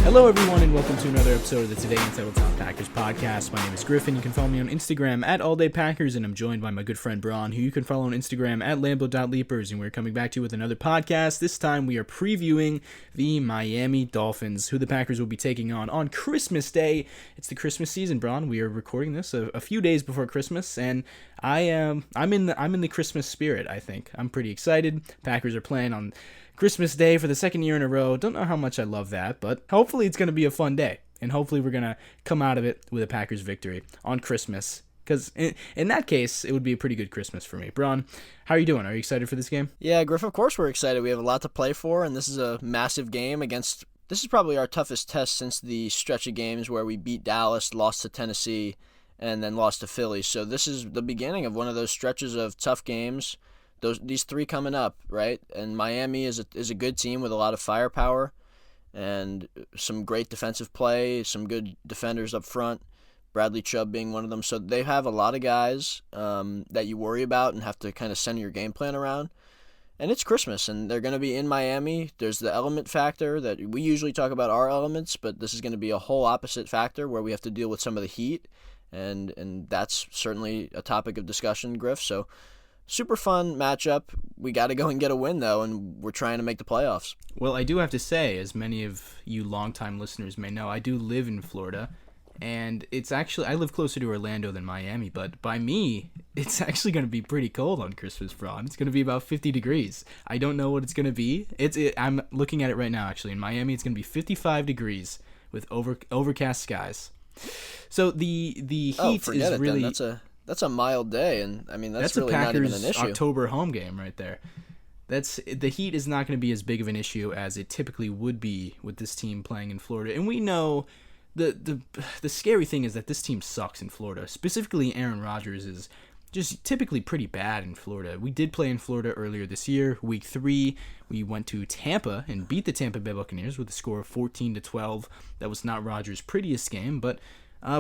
Hello, everyone, and welcome to another episode of the Today in Titletown Packers podcast. My name is Griffin. You can follow me on Instagram at AllDayPackers, and I'm joined by my good friend Bron, who you can follow on Instagram at Lambo.Leapers, and we're coming back to you with another podcast. This time, we are previewing the Miami Dolphins, who the Packers will be taking on Christmas Day. It's the Christmas season, Bron. We are recording this a few days before Christmas, and I'm in the Christmas spirit. I think I'm pretty excited. Packers are playing on Christmas Day for the second year in a row. Don't know how much I love that, but hopefully it's going to be a fun day. And hopefully we're going to come out of it with a Packers victory on Christmas. Because in that case, it would be a pretty good Christmas for me. Bron, how are you doing? Are you excited for this game? Yeah, Griff, of course we're excited. We have a lot to play for, and this is a massive game against... This is probably our toughest test since the stretch of games where we beat Dallas, lost to Tennessee, and then lost to Philly. So this is the beginning of one of those stretches of tough games. These three coming up, right? And Miami is a good team with a lot of firepower and some great defensive play, some good defenders up front, Bradley Chubb being one of them. So they have a lot of guys that you worry about and have to kind of center your game plan around. And it's Christmas, and they're going to be in Miami. There's the element factor that we usually talk about our elements, but this is going to be a whole opposite factor where we have to deal with some of the heat, and that's certainly a topic of discussion, Griff. So super fun matchup. We got to go and get a win, though, and we're trying to make the playoffs. Well, I do have to say, as many of you longtime listeners may know, I do live in Florida, and it's actually, I live closer to Orlando than Miami, but by me, it's actually going to be pretty cold on Christmas, Bron. It's going to be about 50 degrees. I don't know what it's going to be. I'm looking at it right now, actually. In Miami, it's going to be 55 degrees with overcast skies. So the heat is really... Then. That's a mild day, and I mean that's really not even an issue. That's a Packers October home game right there. The heat is not going to be as big of an issue as it typically would be with this team playing in Florida. And we know the scary thing is that this team sucks in Florida. Specifically, Aaron Rodgers is just typically pretty bad in Florida. We did play in Florida earlier this year, week 3. We went to Tampa and beat the Tampa Bay Buccaneers with a score of 14-12. That was not Rodgers' prettiest game, but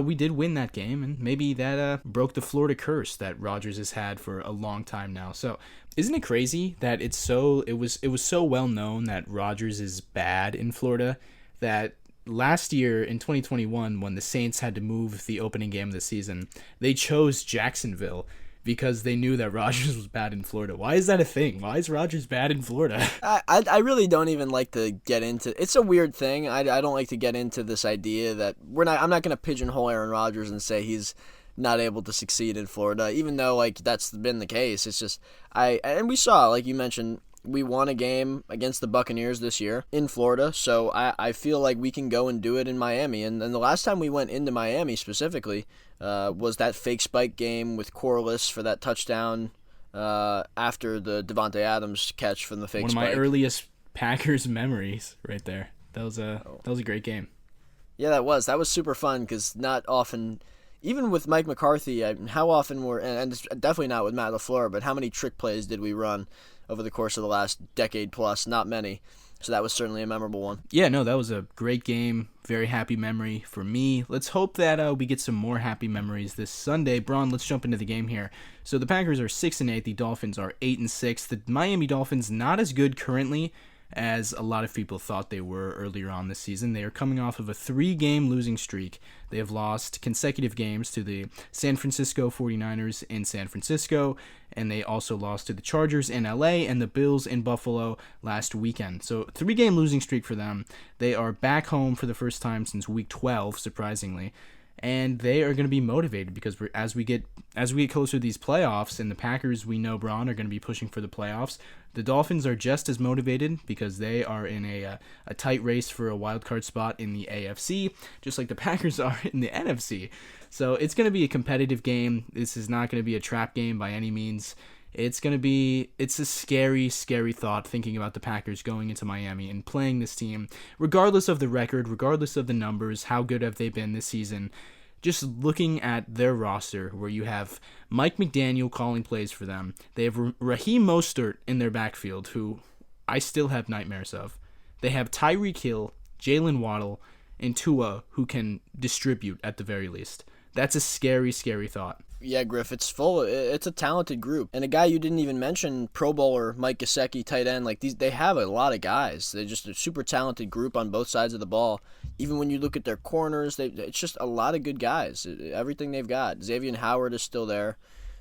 we did win that game, and maybe that broke the Florida curse that Rodgers has had for a long time now. So, isn't it crazy that it was so well known that Rodgers is bad in Florida that last year in 2021, when the Saints had to move the opening game of the season, they chose Jacksonville because they knew that Rodgers was bad in Florida. Why is that a thing? Why is Rodgers bad in Florida? I really don't even like to get into... It's a weird thing. I don't like to get into this idea that I'm not going to pigeonhole Aaron Rodgers and say he's not able to succeed in Florida, even though like that's been the case. It's just... And we saw, like you mentioned, we won a game against the Buccaneers this year in Florida, so I feel like we can go and do it in Miami. And the last time we went into Miami specifically was that fake spike game with Corliss for that touchdown after the Devontae Adams catch from the fake spike. One of my earliest Packers memories right there. That was a great game. Yeah, that was super fun because not often, even with Mike McCarthy, how often and it's definitely not with Matt LaFleur, but how many trick plays did we run over the course of the last decade plus? Not many. So that was certainly a memorable one. Yeah, no, that was a great game. Very happy memory for me. Let's hope that we get some more happy memories this Sunday. Bron, let's jump into the game here. So the Packers are 6-8. The Dolphins are 8-6. The Miami Dolphins not as good currently as a lot of people thought they were earlier on this season. They are coming off of a 3-game losing streak. They have lost consecutive games to the San Francisco 49ers in San Francisco, and they also lost to the Chargers in LA and the Bills in Buffalo last weekend. So 3-game losing streak for them. They are back home for the first time since week 12, surprisingly. And they are going to be motivated because as we get closer to these playoffs, and the Packers, we know, Bron, are going to be pushing for the playoffs. The Dolphins are just as motivated because they are in a tight race for a wild card spot in the AFC, just like the Packers are in the NFC. So it's going to be a competitive game. This is not going to be a trap game by any means. It's a scary, scary thought thinking about the Packers going into Miami and playing this team, regardless of the record, regardless of the numbers, how good have they been this season. Just looking at their roster, where you have Mike McDaniel calling plays for them. They have Raheem Mostert in their backfield, who I still have nightmares of. They have Tyreek Hill, Jalen Waddle, and Tua, who can distribute at the very least. That's a scary, scary thought. Yeah, Griff, it's full. It's a talented group, and a guy you didn't even mention, Pro Bowler Mike Gesicki, tight end. Like they have a lot of guys. They're just a super talented group on both sides of the ball. Even when you look at their corners, it's just a lot of good guys. Everything they've got. Xavier Howard is still there,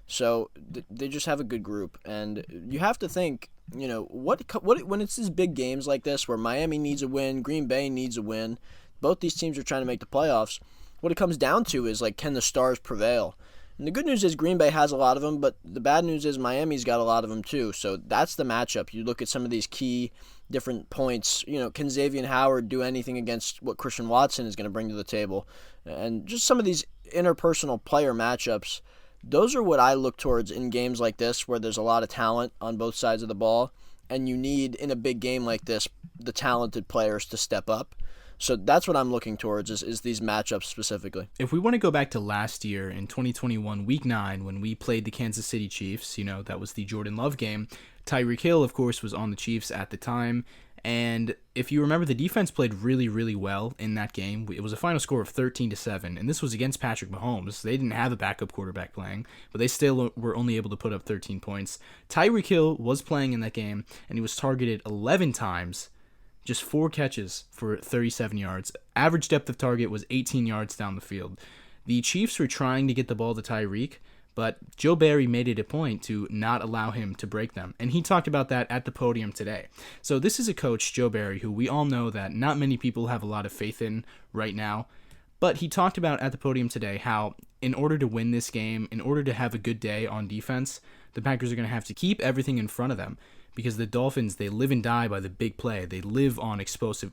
so they just have a good group. And you have to think, what when it's these big games like this, where Miami needs a win, Green Bay needs a win. Both these teams are trying to make the playoffs. What it comes down to is, like, can the stars prevail? And the good news is Green Bay has a lot of them, but the bad news is Miami's got a lot of them too. So that's the matchup. You look at some of these key different points. Can Xavier Howard do anything against what Christian Watson is going to bring to the table? And just some of these interpersonal player matchups, those are what I look towards in games like this, where there's a lot of talent on both sides of the ball, and you need, in a big game like this, the talented players to step up. So that's what I'm looking towards is these matchups specifically. If we want to go back to last year in 2021, Week 9, when we played the Kansas City Chiefs, that was the Jordan Love game. Tyreek Hill, of course, was on the Chiefs at the time. And if you remember, the defense played really, really well in that game. It was a final score of 13-7, and this was against Patrick Mahomes. They didn't have a backup quarterback playing, but they still were only able to put up 13 points. Tyreek Hill was playing in that game, and he was targeted 11 times. Just 4 catches for 37 yards. Average depth of target was 18 yards down the field. The Chiefs were trying to get the ball to Tyreek, but Joe Barry made it a point to not allow him to break them. And he talked about that at the podium today. So this is a coach, Joe Barry, who we all know that not many people have a lot of faith in right now. But he talked about at the podium today how in order to win this game, in order to have a good day on defense, the Packers are going to have to keep everything in front of them. Because the Dolphins, they live and die by the big play. They live on explosive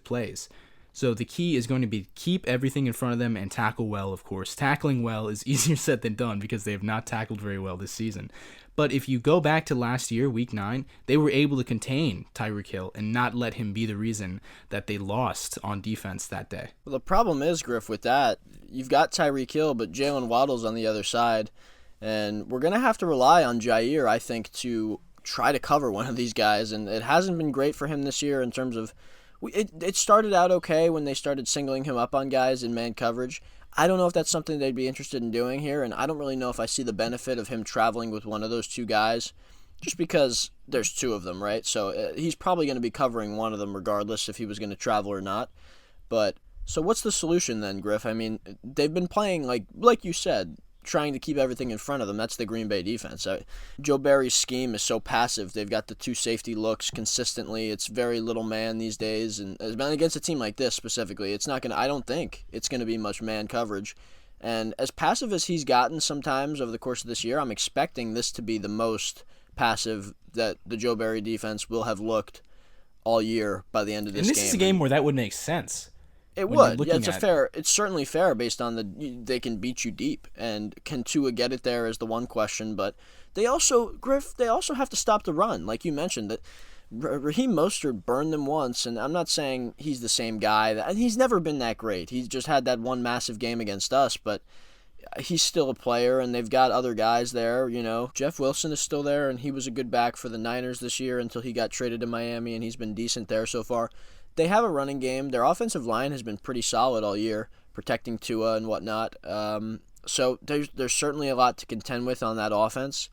plays. So the key is going to be keep everything in front of them and tackle well, of course. Tackling well is easier said than done because they have not tackled very well this season. But if you go back to last year, Week 9, they were able to contain Tyreek Hill and not let him be the reason that they lost on defense that day. Well, the problem is, Griff, with that, you've got Tyreek Hill, but Jalen Waddle's on the other side. And we're going to have to rely on Jair, I think, to try to cover one of these guys, and it hasn't been great for him this year in terms of it started out okay when they started singling him up on guys in man coverage. I don't know if that's something they'd be interested in doing here, and I don't really know if I see the benefit of him traveling with one of those two guys, just because there's two of them, right? So he's probably going to be covering one of them regardless if he was going to travel or not. But so what's the solution then, Griff? I mean, they've been playing like you said, trying to keep everything in front of them. That's the Green Bay defense. Joe Barry's scheme is so passive. They've got the 2 safety looks consistently. It's very little man these days, and against a team like this specifically, it's not going to, I don't think it's going to be much man coverage. And as passive as he's gotten sometimes over the course of this year, I'm expecting this to be the most passive that the Joe Barry defense will have looked all year by the end of this game. And this is a game where that would make sense. It would. Yeah, it's certainly fair based on they can beat you deep. And can Tua get it there is the one question. But they also have to stop the run. Like you mentioned, that Raheem Mostert burned them once, and I'm not saying he's the same guy. He's never been that great. He's just had that one massive game against us, but he's still a player, and they've got other guys there. Jeff Wilson is still there, and he was a good back for the Niners this year until he got traded to Miami, and he's been decent there so far. They have a running game. Their offensive line has been pretty solid all year, protecting Tua and whatnot. So there's certainly a lot to contend with on that offense.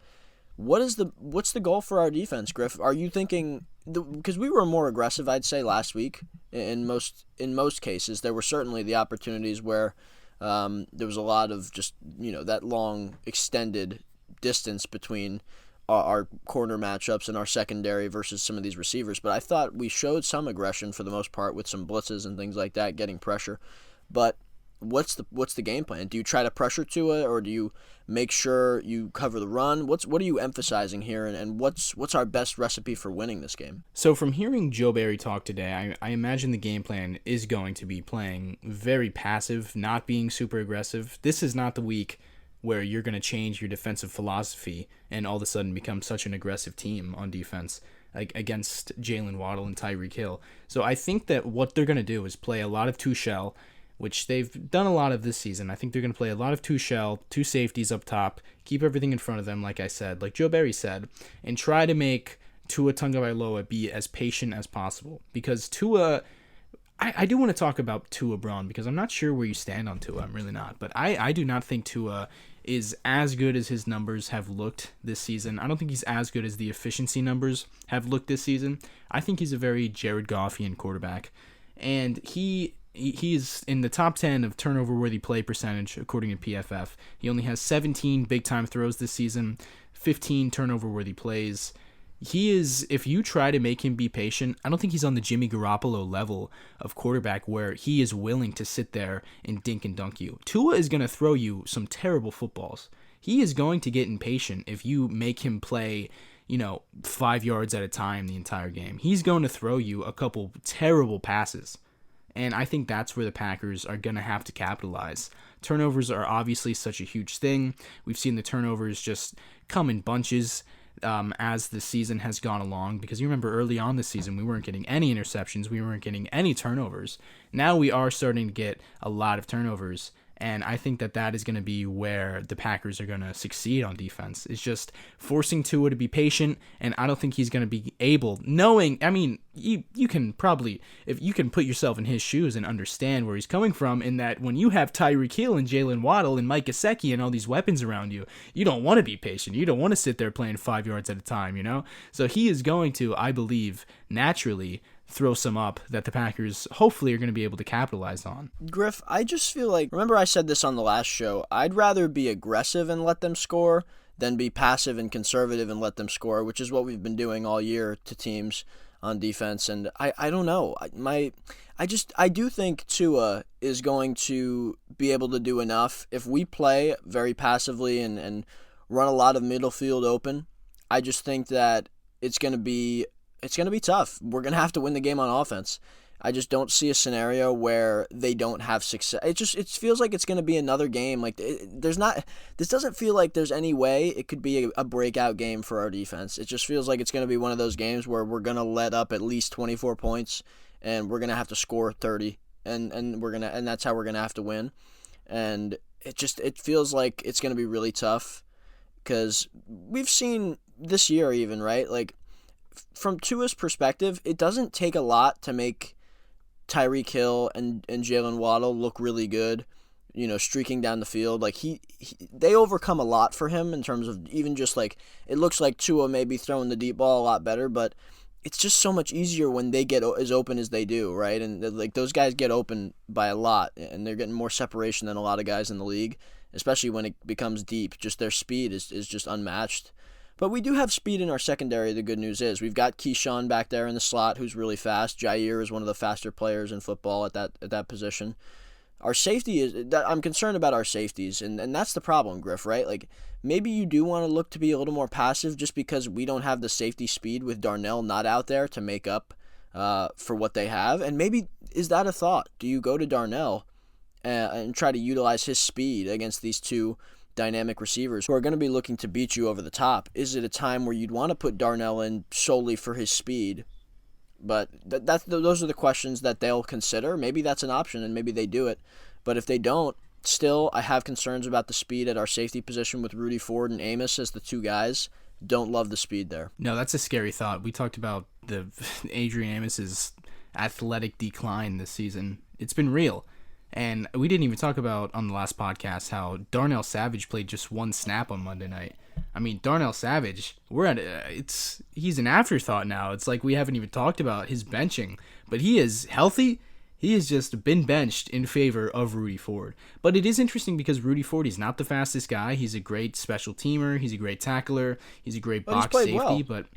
What's the goal for our defense, Griff? Are you thinking, because we were more aggressive, I'd say, last week in most cases. There were certainly the opportunities where there was a lot of just that long extended distance between our corner matchups and our secondary versus some of these receivers. But I thought we showed some aggression for the most part with some blitzes and things like that, getting pressure. But what's the game plan? Do you try to pressure Tua, or do you make sure you cover the run? What are you emphasizing here, and what's our best recipe for winning this game? So from hearing Joe Barry talk today, I imagine the game plan is going to be playing very passive, not being super aggressive. This is not the week where you're going to change your defensive philosophy and all of a sudden become such an aggressive team on defense against Jalen Waddle and Tyreek Hill. So I think that what they're going to do is play a lot of two-shell, which they've done a lot of this season. I think they're going to play a lot of two-shell, 2 safeties up top, keep everything in front of them, like I said, like Joe Barry said, and try to make Tua Tagovailoa be as patient as possible. Because Tua, I do want to talk about Tua, Bron, because I'm not sure where you stand on Tua. I'm really not. But I do not think Tua is as good as his numbers have looked this season. I don't think he's as good as the efficiency numbers have looked this season. I think he's a very Jared Goffian quarterback. And he is in the top 10 of turnover-worthy play percentage, according to PFF. He only has 17 big-time throws this season, 15 turnover-worthy plays. He is, if you try to make him be patient, I don't think he's on the Jimmy Garoppolo level of quarterback where he is willing to sit there and dink and dunk you. Tua is going to throw you some terrible footballs. He is going to get impatient if you make him play 5 yards at a time the entire game. He's going to throw you a couple terrible passes. And I think that's where the Packers are going to have to capitalize. Turnovers are obviously such a huge thing. We've seen the turnovers just come in bunches as the season has gone along. Because you remember early on this season, we weren't getting any interceptions. We weren't getting any turnovers. Now we are starting to get a lot of turnovers. And I think that is going to be where the Packers are going to succeed on defense. It's just forcing Tua to be patient, and I don't think he's going to be able, you can probably, if you can put yourself in his shoes and understand where he's coming from, in that when you have Tyreek Hill and Jalen Waddle and Mike Gesicki and all these weapons around you, you don't want to be patient. You don't want to sit there playing 5 yards at a time, So he is going to, I believe, naturally throw some up that the Packers hopefully are going to be able to capitalize on. Griff, I just feel like, remember I said this on the last show, I'd rather be aggressive and let them score than be passive and conservative and let them score, which is what we've been doing all year to teams on defense. And I don't know. I do think Tua is going to be able to do enough. If we play very passively and run a lot of middle field open, I just think that it's going to be tough. We're going to have to win the game on offense. I just don't see a scenario where they don't have success. It feels like it's going to be another game. Like this doesn't feel like there's any way it could be a breakout game for our defense. It just feels like it's going to be one of those games where we're going to let up at least 24 points and we're going to have to score 30 and that's how we're going to have to win. And it feels like it's going to be really tough because we've seen this year even, right? Like, from Tua's perspective, it doesn't take a lot to make Tyreek Hill and Jalen Waddle look really good, streaking down the field. Like they overcome a lot for him in terms of even just like, it looks like Tua may be throwing the deep ball a lot better, but it's just so much easier when they get as open as they do, right? And like those guys get open by a lot, and they're getting more separation than a lot of guys in the league, especially when it becomes deep. Just their speed is just unmatched. But we do have speed in our secondary, the good news is. We've got Keyshawn back there in the slot who's really fast. Jair is one of the faster players in football at that position. Our safety I'm concerned about our safeties, and that's the problem, Griff, right? Like, maybe you do want to look to be a little more passive just because we don't have the safety speed with Darnell not out there to make up for what they have. And maybe, is that a thought? Do you go to Darnell and try to utilize his speed against these two dynamic receivers who are going to be looking to beat you over the top? Is it a time where you'd want to put Darnell in solely for his speed? But those are the questions that they'll consider. Maybe that's an option, and maybe they do it. But if they don't, still, I have concerns about the speed at our safety position with Rudy Ford and Amos as the two guys. Don't love the speed there. No, that's a scary thought. We talked about the Adrian Amos's athletic decline this season. It's been real. And we didn't even talk about on the last podcast how Darnell Savage played just one snap on Monday night. I mean, Darnell Savage, he's an afterthought now. It's like we haven't even talked about his benching, but he is healthy. He has just been benched in favor of Rudy Ford. But it is interesting because Rudy Ford, he's not the fastest guy. He's a great special teamer. He's a great tackler. He's a great box safety, well. But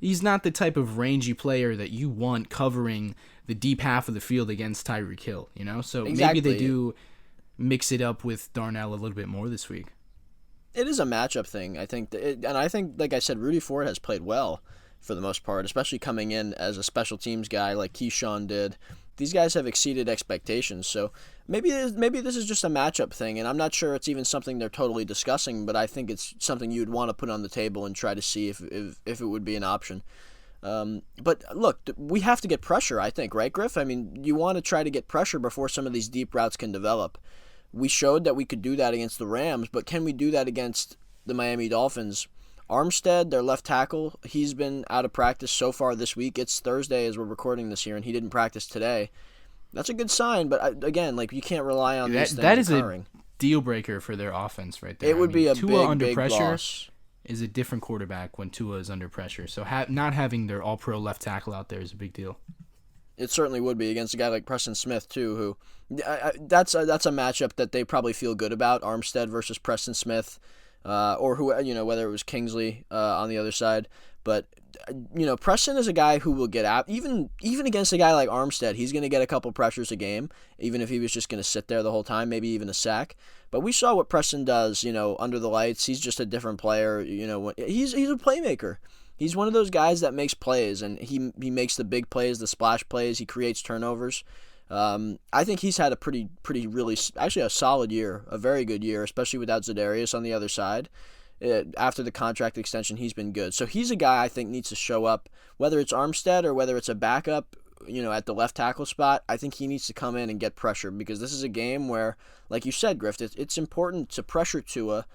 he's not the type of rangy player that you want covering the deep half of the field against Tyreek Hill, So exactly. Maybe they do mix it up with Darnell a little bit more this week. It is a matchup thing, I think. And I think, like I said, Rudy Ford has played well for the most part, especially coming in as a special teams guy like Keyshawn did. These guys have exceeded expectations, so maybe this is just a matchup thing, and I'm not sure it's even something they're totally discussing, but I think it's something you'd want to put on the table and try to see if it would be an option. But look, we have to get pressure, I think, right, Griff? I mean, you want to try to get pressure before some of these deep routes can develop. We showed that we could do that against the Rams, but can we do that against the Miami Dolphins? Armstead, their left tackle, he's been out of practice so far this week. It's Thursday as we're recording this here, and he didn't practice today. That's a good sign, but again, like, you can't rely on these things occurring. deal breaker for their offense right there. It would be a Tua under big pressure loss. is a different quarterback when Tua is under pressure. So not having their all-pro left tackle out there is a big deal. It certainly would be against a guy like Preston Smith too, who that's a matchup that they probably feel good about. Armstead versus Preston Smith, or who whether it was Kingsley on the other side. But Preston is a guy who will get out even against a guy like Armstead. He's going to get a couple pressures a game, even if he was just going to sit there the whole time, maybe even a sack. But we saw what Preston does, under the lights. He's just a different player. He's a playmaker. He's one of those guys that makes plays, and he makes the big plays, the splash plays. He creates turnovers. I think he's had a really, actually a solid year, a very good year, especially without Za'Darius on the other side. After the contract extension, he's been good. So he's a guy I think needs to show up, whether it's Armstead or whether it's a backup, at the left tackle spot. I think he needs to come in and get pressure because this is a game where, like you said, Griff, it's important to pressure Tua.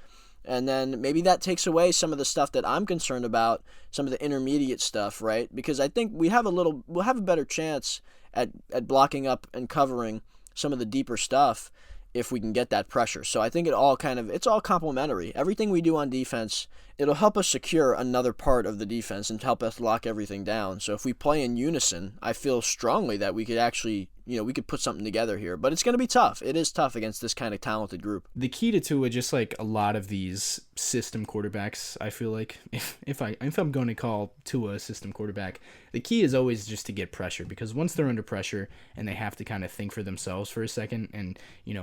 And then maybe that takes away some of the stuff that I'm concerned about, some of the intermediate stuff, right? Because I think we'll have a better chance at blocking up and covering some of the deeper stuff if we can get that pressure. So I think it's all complementary. Everything we do on defense, it'll help us secure another part of the defense and help us lock everything down. So if we play in unison, I feel strongly that we could actually, we could put something together here. But it's going to be tough. It is tough against this kind of talented group. The key to Tua, just like a lot of these system quarterbacks, I feel like if I'm going to call Tua a system quarterback, the key is always just to get pressure, because once they're under pressure and they have to kind of think for themselves for a second and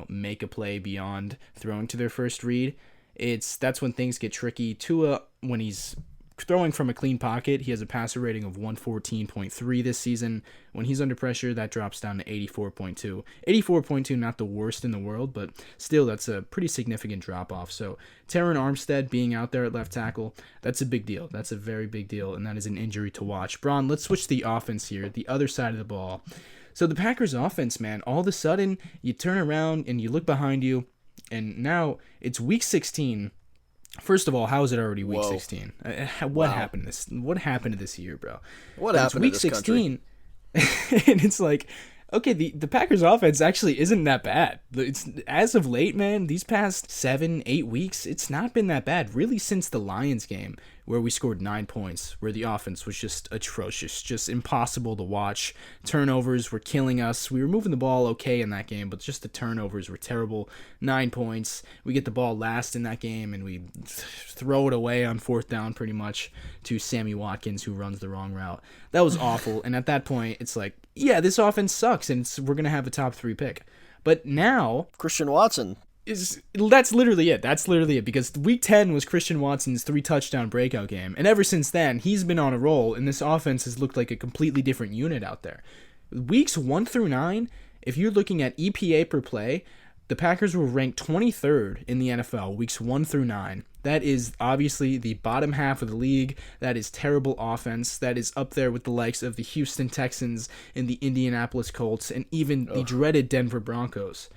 make a play beyond throwing to their first read, that's when things get tricky. Tua, when he's throwing from a clean pocket, he has a passer rating of 114.3 this season. When he's under pressure, that drops down to 84.2. 84.2, not the worst in the world, but still that's a pretty significant drop-off. So Terran Armstead being out there at left tackle, that's a big deal. That's a very big deal, and that is an injury to watch. Bron, let's switch to the offense here, the other side of the ball. So the Packers offense, man, all of a sudden you turn around and you look behind you, and now it's week 16. First of all, how is it already week 16? What happened to this year, bro? What happened week to this 16, and it's like, okay, the Packers offense actually isn't that bad. It's as of late, man, these past 7-8 weeks, it's not been that bad. Really, since the Lions game, where we scored 9 points, where the offense was just atrocious, just impossible to watch. Turnovers were killing us. We were moving the ball okay in that game, but just the turnovers were terrible. 9 points. We get the ball last in that game, and we throw it away on fourth down pretty much to Sammy Watkins, who runs the wrong route. That was awful, and at that point, it's like, yeah, this offense sucks, and we're going to have a top 3 pick. But now, Christian Watson. That's literally it. That's literally it, because week 10 was Christian Watson's 3-touchdown breakout game, and ever since then, he's been on a roll, and this offense has looked like a completely different unit out there. Weeks 1 through 9, if you're looking at EPA per play, the Packers were ranked 23rd in the NFL, weeks 1 through 9. That is obviously the bottom half of the league. That is terrible offense. That is up there with the likes of the Houston Texans and the Indianapolis Colts and even the dreaded Denver Broncos.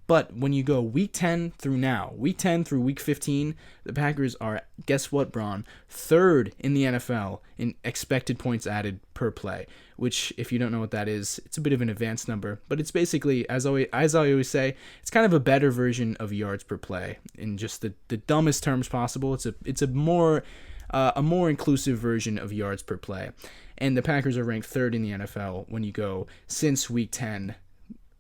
But when you go week 10 through now, week 10 through week 15, the Packers are, guess what, Bron? 3rd in the NFL in expected points added per play, which, if you don't know what that is, it's a bit of an advanced number. But it's basically, as I always say, it's kind of a better version of yards per play in just the dumbest terms possible. It's a more inclusive version of yards per play. And the Packers are ranked 3rd in the NFL when you go since week 10.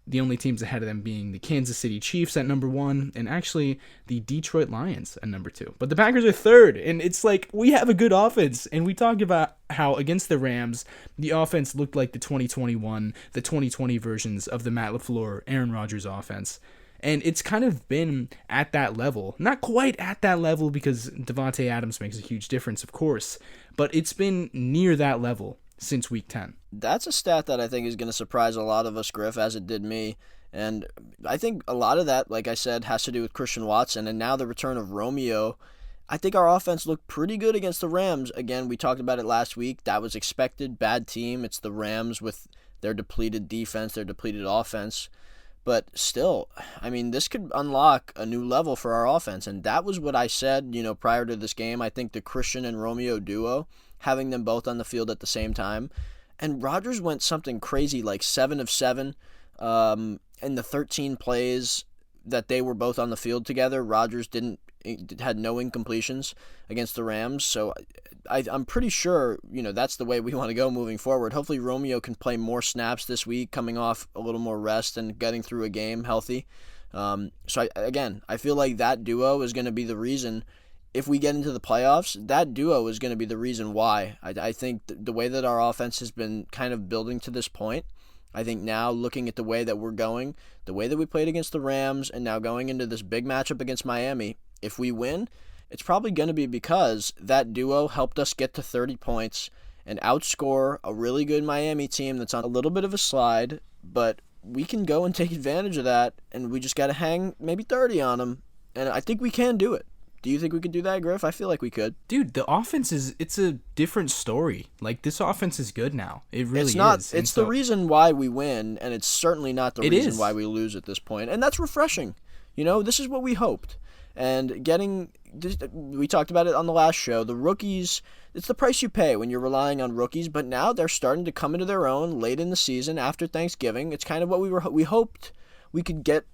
The only teams ahead of them being the Kansas City Chiefs at number 1, and actually the Detroit Lions at number 2. But the Packers are 3rd, and it's like, we have a good offense. And we talked about how against the Rams, the offense looked like the 2021, the 2020 versions of the Matt LaFleur, Aaron Rodgers offense. And it's kind of been at that level. Not quite at that level, because Devontae Adams makes a huge difference, of course. But it's been near that level since week 10. That's a stat that I think is going to surprise a lot of us, Griff, as it did me. And I think a lot of that, like I said, has to do with Christian Watson and now the return of Romeo. I think our offense looked pretty good against the Rams. Again, we talked about it last week. That was expected. Bad team. It's the Rams with their depleted defense, their depleted offense. But still, I mean, this could unlock a new level for our offense. And that was what I said, prior to this game. I think the Christian and Romeo duo, having them both on the field at the same time. And Rodgers went something crazy, like 7 of 7 in the 13 plays that they were both on the field together. Rodgers had no incompletions against the Rams, so I'm pretty sure that's the way we want to go moving forward. Hopefully Romeo can play more snaps this week, coming off a little more rest and getting through a game healthy. So I feel like that duo is going to be the reason. If we get into the playoffs, that duo is going to be the reason why. I think the way that our offense has been kind of building to this point, I think now looking at the way that we're going, the way that we played against the Rams, and now going into this big matchup against Miami, if we win, it's probably going to be because that duo helped us get to 30 points and outscore a really good Miami team that's on a little bit of a slide, but we can go and take advantage of that, and we just got to hang maybe 30 on them, and I think we can do it. Do you think we could do that, Griff? I feel like we could. Dude, the offense it's a different story. Like, this offense is good now. It really is. It's the reason why we win, and it's certainly not the reason why we lose at this point. And that's refreshing. This is what we hoped. And we talked about it on the last show, the rookies, it's the price you pay when you're relying on rookies, but now they're starting to come into their own late in the season after Thanksgiving. It's kind of what we hoped we could get.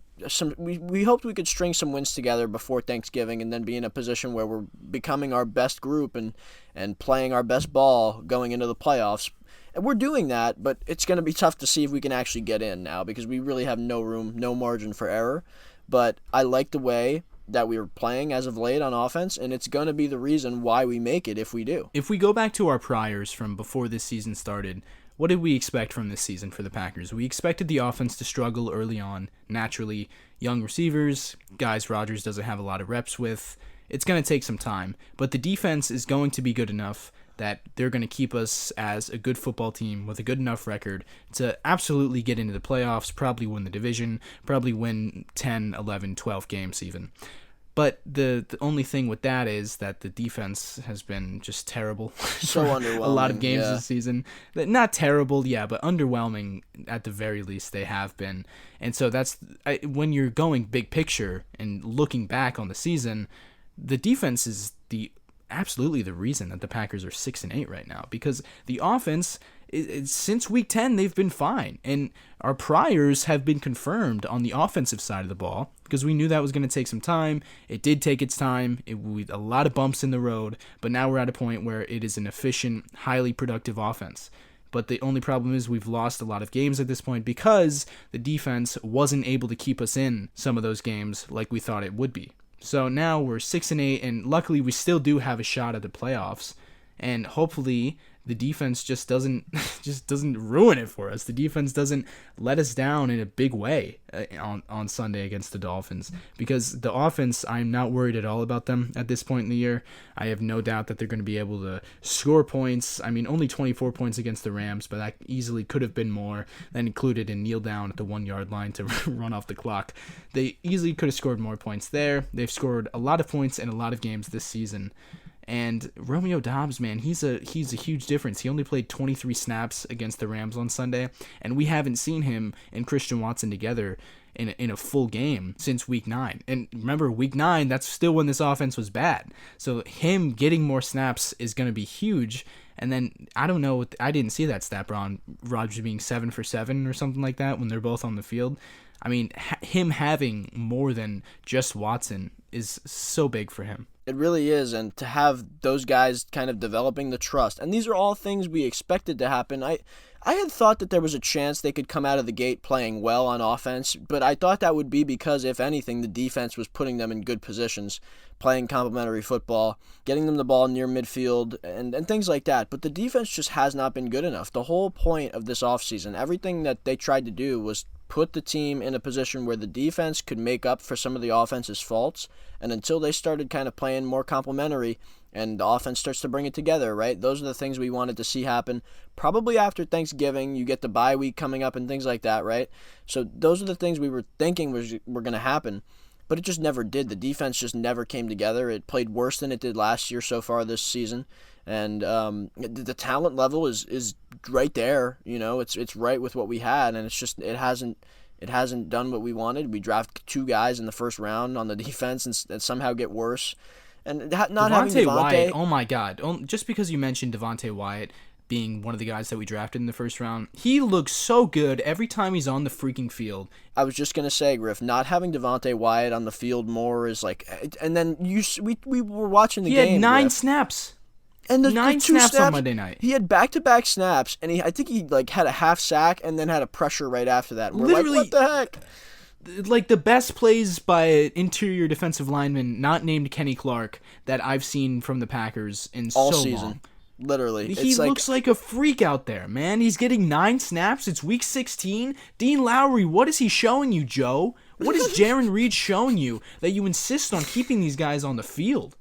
We hoped we could string some wins together before Thanksgiving and then be in a position where we're becoming our best group and playing our best ball going into the playoffs. And we're doing that, but it's going to be tough to see if we can actually get in now because we really have no margin for error. But I like the way that we were playing as of late on offense, and it's going to be the reason why we make it if we do. If we go back to our priors from before this season started, what did we expect from this season for the Packers? We expected the offense to struggle early on. Naturally, young receivers, guys Rodgers doesn't have a lot of reps with. It's going to take some time, but the defense is going to be good enough that they're going to keep us as a good football team with a good enough record to absolutely get into the playoffs, probably win the division, probably win 10, 11, 12 games even. But the only thing with that is that the defense has been just terrible. So underwhelming. A lot of games this season. Not terrible, yeah, but underwhelming at the very least they have been. And so when you're going big picture and looking back on the season, the defense is absolutely the reason that the Packers are 6-8 right now, because the offense, since week 10, they've been fine. And our priors have been confirmed on the offensive side of the ball because we knew that was going to take some time. It did take its time. A lot of bumps in the road, but now we're at a point where it is an efficient, highly productive offense. But the only problem is we've lost a lot of games at this point because the defense wasn't able to keep us in some of those games like we thought it would be. So now we're 6-8, and luckily we still do have a shot at the playoffs. And hopefully the defense just doesn't ruin it for us. The defense doesn't let us down in a big way on Sunday against the Dolphins, because the offense, I'm not worried at all about them at this point in the year. I have no doubt that they're going to be able to score points. I mean, only 24 points against the Rams, but that easily could have been more. That included a kneel down at the 1 yard line to run off the clock. They easily could have scored more points there. They've scored a lot of points in a lot of games this season. And Romeo Doubs, man, he's a huge difference. He only played 23 snaps against the Rams on Sunday, and we haven't seen him and Christian Watson together in a full game since week 9. And remember, week 9, that's still when this offense was bad. So him getting more snaps is going to be huge. And then, I don't know, I didn't see that stat, Bron, Rodgers being 7 for 7 or something like that when they're both on the field. I mean, him having more than just Watson is so big for him. It really is, and to have those guys kind of developing the trust, and these are all things we expected to happen. I had thought that there was a chance they could come out of the gate playing well on offense, but I thought that would be because, if anything, the defense was putting them in good positions, playing complementary football, getting them the ball near midfield, and things like that. But the defense just has not been good enough. The whole point of this offseason, everything that they tried to do was put the team in a position where the defense could make up for some of the offense's faults, and until they started kind of playing more complementary and the offense starts to bring it together, right? Those are the things we wanted to see happen. Probably after Thanksgiving, you get the bye week coming up and things like that, right? So those are the things we were thinking were going to happen, but it just never did. The defense just never came together. It played worse than it did last year so far this season. And the talent level is right there, it's right with what we had, and it's just it hasn't done what we wanted. We draft 2 guys in the first round on the defense and somehow get worse, and not having Devontae Wyatt. Oh my God! Just because you mentioned Devontae Wyatt, being one of the guys that we drafted in the first round. He looks so good every time he's on the freaking field. I was just going to say, Griff, not having Devontae Wyatt on the field more is like, and then we were watching the game. He had 9 Griff. snaps. And the 9 two snaps on Monday night. He had back-to-back snaps, and I think he like had a half sack and then had a pressure right after that. And we're Literally, like, what the heck? Like the best plays by an interior defensive lineman not named Kenny Clark that I've seen from the Packers in all so season. long. Literally. He looks like a freak out there, man. He's getting 9 snaps. It's week 16. Dean Lowry, what is he showing you, Joe? What is Jaron Reed showing you that you insist on keeping these guys on the field?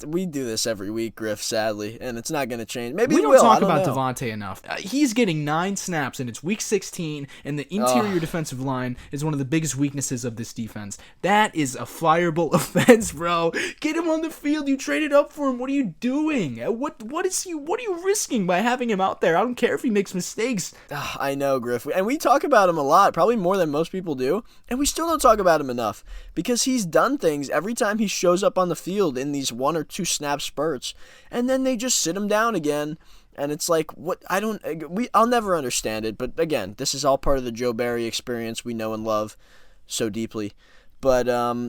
We do this every week, Griff, sadly, and it's not going to change. Maybe we it don't will. talk I don't about know. Devontae enough. He's getting 9 snaps, and it's week 16, and the interior defensive line is one of the biggest weaknesses of this defense. That is a fireable offense, bro. Get him on the field. You traded up for him. What are you doing? What are you risking by having him out there? I don't care if he makes mistakes. I know, Griff, and we talk about him a lot, probably more than most people do, and we still don't talk about him enough because he's done things every time he shows up on the field in these 1 or 2 snap spurts, and then they just sit him down again, and it's like, what? I'll never understand it, but again, this is all part of the Joe Barry experience we know and love so deeply. But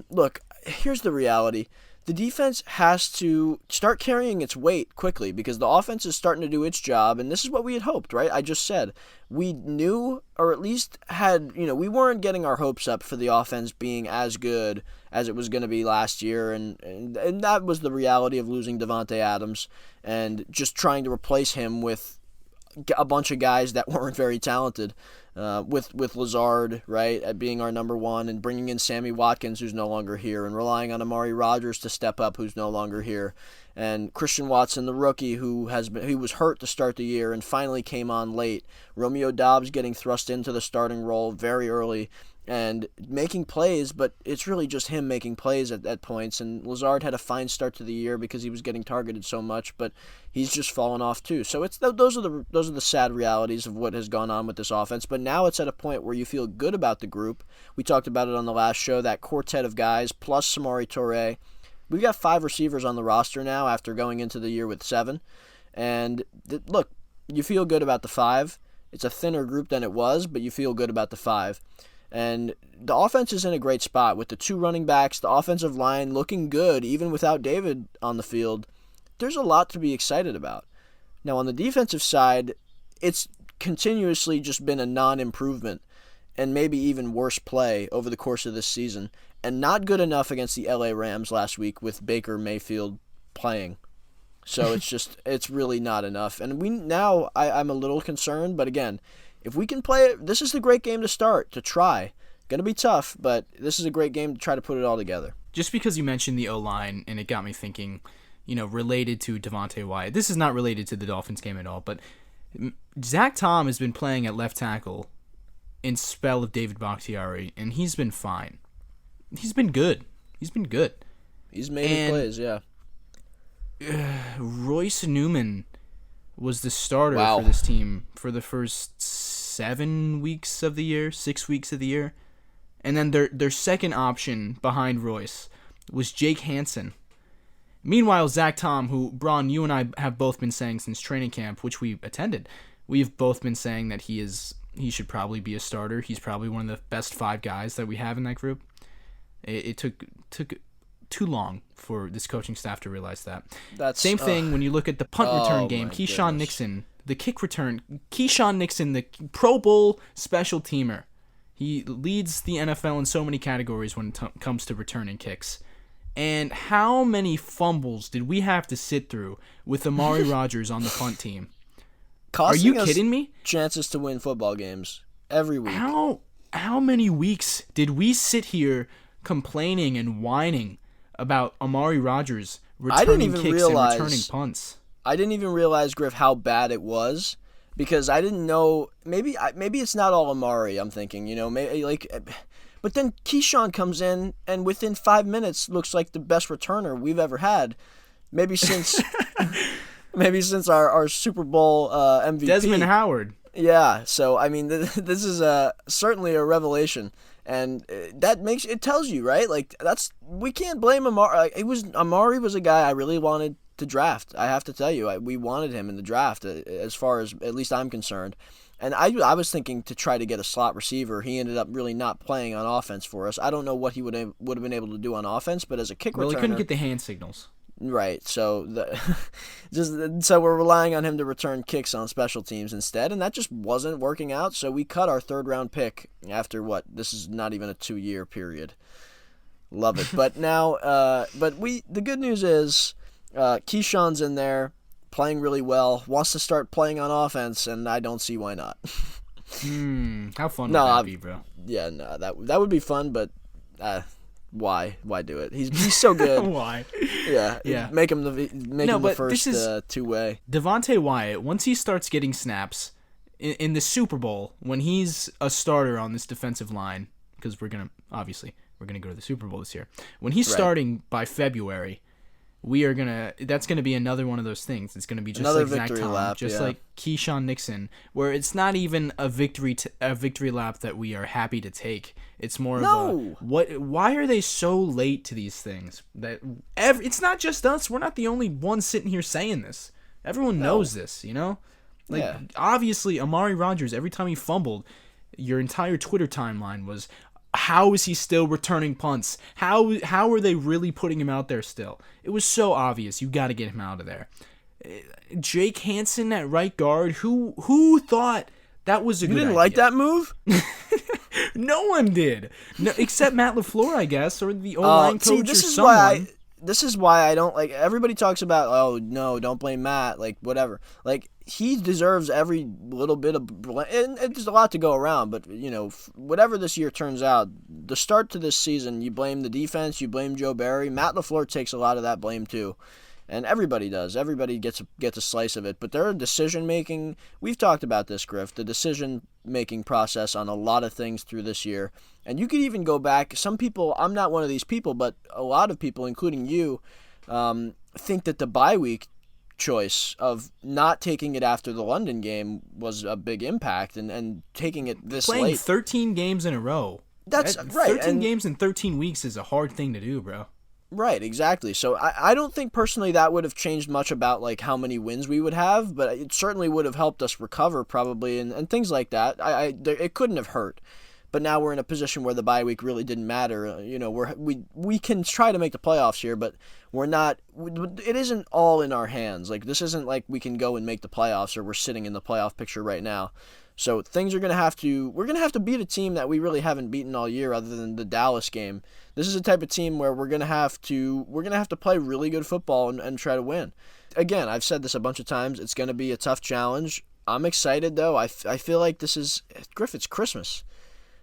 look, here's the reality. The defense has to start carrying its weight quickly because the offense is starting to do its job, and this is what we had hoped, right? I just said we knew, or at least had, we weren't getting our hopes up for the offense being as good as it was going to be last year, and that was the reality of losing Devontae Adams and just trying to replace him with a bunch of guys that weren't very talented, with Lazard, right, at being our number 1, and bringing in Sammy Watkins, who's no longer here, and relying on Amari Rodgers to step up, who's no longer here, and Christian Watson, the rookie, who was hurt to start the year and finally came on late. Romeo Doubs getting thrust into the starting role very early and making plays, but it's really just him making plays at points. And Lazard had a fine start to the year because he was getting targeted so much, but he's just fallen off too. So those are the sad realities of what has gone on with this offense. But now it's at a point where you feel good about the group. We talked about it on the last show, that quartet of guys plus Samori Toure. We've got 5 receivers on the roster now after going into the year with 7. And look, you feel good about the 5. It's a thinner group than it was, but you feel good about the 5. And the offense is in a great spot with the 2 running backs, the offensive line looking good even without David on the field. There's a lot to be excited about. Now on the defensive side, it's continuously just been a non-improvement and maybe even worse play over the course of this season, and not good enough against the LA Rams last week with Baker Mayfield playing. So it's really not enough. And I'm a little concerned, but again, if we can play it, this is a great game to start, to try. Going to be tough, but this is a great game to try to put it all together. Just because you mentioned the O-line, and it got me thinking, related to Devontae Wyatt. This is not related to the Dolphins game at all, but Zach Tom has been playing at left tackle in spell of David Bakhtiari, and he's been fine. He's been good. He's made plays, yeah. Royce Newman was the starter for this team for the first 7 weeks of the year, 6 weeks of the year. And then their second option behind Royce was Jake Hansen. Meanwhile, Zach Tom, who, Bron, you and I have both been saying since training camp, which we attended, we've both been saying that he should probably be a starter. He's probably one of the best 5 guys that we have in that group. It took too long for this coaching staff to realize that. Same thing when you look at the punt return game. Keyshawn Nixon, the kick return. Keyshawn Nixon, the Pro Bowl special teamer. He leads the NFL in so many categories when it comes to returning kicks. And how many fumbles did we have to sit through with Amari Rodgers on the punt team? Are you kidding me? Chances to win football games every week. How many weeks did we sit here complaining and whining about Amari Rodgers returning kicks and returning punts? I didn't even realize, Griff, how bad it was because I didn't know. Maybe it's not all Amari. I'm thinking, but then Keyshawn comes in and within 5 minutes looks like the best returner we've ever had, maybe since our Super Bowl MVP, Desmond Howard. Yeah. So I mean, this is certainly a revelation. And it tells you, right? Like we can't blame Amari. Amari was a guy I really wanted to draft. I have to tell you, we wanted him in the draft as far as at least I'm concerned. And I was thinking to try to get a slot receiver. He ended up really not playing on offense for us. I don't know what he would have been able to do on offense, but as a kick returner, he couldn't get the hand signals. Right, so so we're relying on him to return kicks on special teams instead, and that just wasn't working out. So we cut our 3rd round pick after what? This is not even a 2-year period. Love it, but now, the good news is, Keyshawn's in there, playing really well, wants to start playing on offense, and I don't see why not. How fun would that be, bro? Yeah, no, that would be fun, but why do it? He's so good. Why? Yeah. Make him the first two-way. Devontae Wyatt, once he starts getting snaps in the Super Bowl, when he's a starter on this defensive line, because we're gonna go to the Super Bowl this year. When he's starting by February, that's gonna be another one of those things. It's gonna be just another like Zach Tom, lap, like Keyshawn Nixon, where it's not even a victory lap that we are happy to take. It's more of why are they so late to these things? It's not just us. We're not the only ones sitting here saying this. Everyone knows this, Obviously, Amari Rodgers, every time he fumbled, your entire Twitter timeline was, how is he still returning punts? How are they really putting him out there still? It was so obvious. You got to get him out of there. Jake Hansen at right guard. Who thought that was a good idea? You didn't like that move? No one did. No, except Matt LaFleur, I guess, or the O-line coach or someone. This is why I don't like. Everybody talks about, oh no, don't blame Matt, like whatever. Like, he deserves every little bit of blame, and there's a lot to go around. But whatever this year turns out, the start to this season, you blame the defense, you blame Joe Barry. Matt LaFleur takes a lot of that blame too, and everybody does. Everybody gets a slice of it. But their decision making, we've talked about this, Griff, the decision making process on a lot of things through this year. And you could even go back. Some people, I'm not one of these people, but a lot of people, including you, think that the bye week choice of not taking it after the London game was a big impact, and taking it this playing late. 13 games in a row. That's right. 13 games in 13 weeks is a hard thing to do, bro. Right, exactly. So I don't think personally that would have changed much about like how many wins we would have, but it certainly would have helped us recover probably and things like that. It couldn't have hurt. But now we're in a position where the bye week really didn't matter. We can try to make the playoffs here, but we're not. It isn't all in our hands. Like, this isn't like we can go and make the playoffs, or we're sitting in the playoff picture right now. So things are we're gonna have to beat a team that we really haven't beaten all year, other than the Dallas game. This is a type of team where we're gonna have to play really good football and try to win. Again, I've said this a bunch of times. It's gonna be a tough challenge. I'm excited though. I feel like this is Griff. It's Christmas.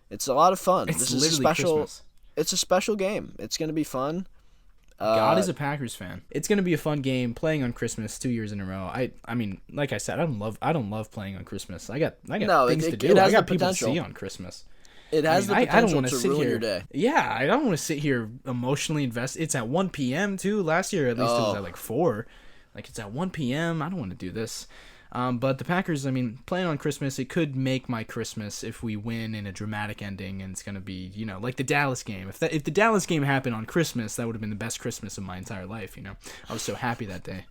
It's a lot of fun. It's this literally is a special. Christmas. It's a special game. It's going to be fun. God is a Packers fan. It's going to be a fun game playing on Christmas 2 years in a row. I mean, like I said, I don't love playing on Christmas. I got things to do. I got people to see on Christmas. It has the potential to ruin your day. Yeah, I don't want to sit here emotionally invested. It's at 1 p.m. too. Last year, at least it was at like 4. Like, it's at 1 p.m. I don't want to do this. But the Packers, I mean, playing on Christmas, it could make my Christmas if we win in a dramatic ending, and it's going to be, like the Dallas game. If the Dallas game happened on Christmas, that would have been the best Christmas of my entire life, I was so happy that day.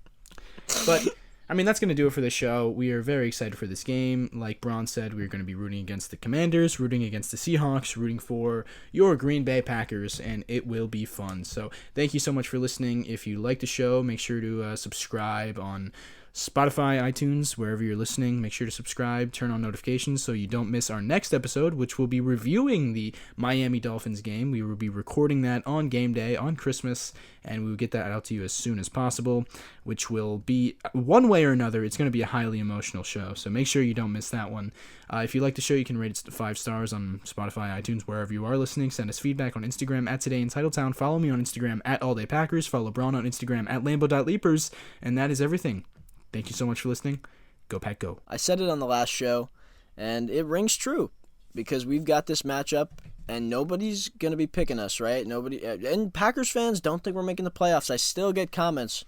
But, I mean, that's going to do it for the show. We are very excited for this game. Like Bron said, we're going to be rooting against the Commanders, rooting against the Seahawks, rooting for your Green Bay Packers, and it will be fun. So thank you so much for listening. If you like the show, make sure to subscribe on Spotify, iTunes, wherever you're listening. Make sure to subscribe, turn on notifications so you don't miss our next episode, which will be reviewing the Miami Dolphins game. We will be recording that on game day, on Christmas, and we will get that out to you as soon as possible, which will be, one way or another, it's going to be a highly emotional show, so make sure you don't miss that one. If you like the show, you can rate it 5 stars on Spotify, iTunes, wherever you are listening. Send us feedback on Instagram at Today in Titletown. Follow me on Instagram at AllDayPackers. Follow Bron on Instagram at Lambo.Leapers, and that is everything. Thank you so much for listening. Go Pack Go. I said it on the last show, and it rings true because we've got this matchup, and nobody's going to be picking us, right? Nobody. And Packers fans don't think we're making the playoffs. I still get comments,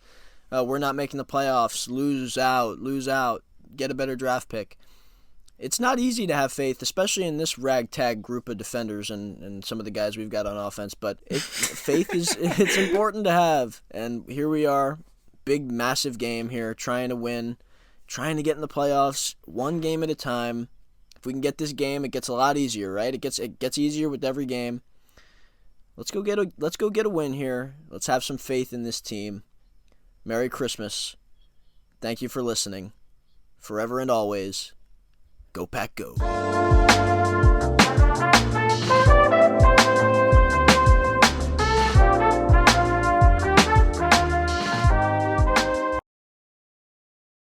we're not making the playoffs, lose out, get a better draft pick. It's not easy to have faith, especially in this ragtag group of defenders and some of the guys we've got on offense, but faith it's important to have, and here we are. big, massive game here, trying to win, trying to get in the playoffs, one game at a time. If we can get this game, it gets a lot easier, right? It gets easier with every game. Let's go get a win here. Let's have some faith in this team. Merry Christmas. Thank you for listening. Forever and always, go Pack Go.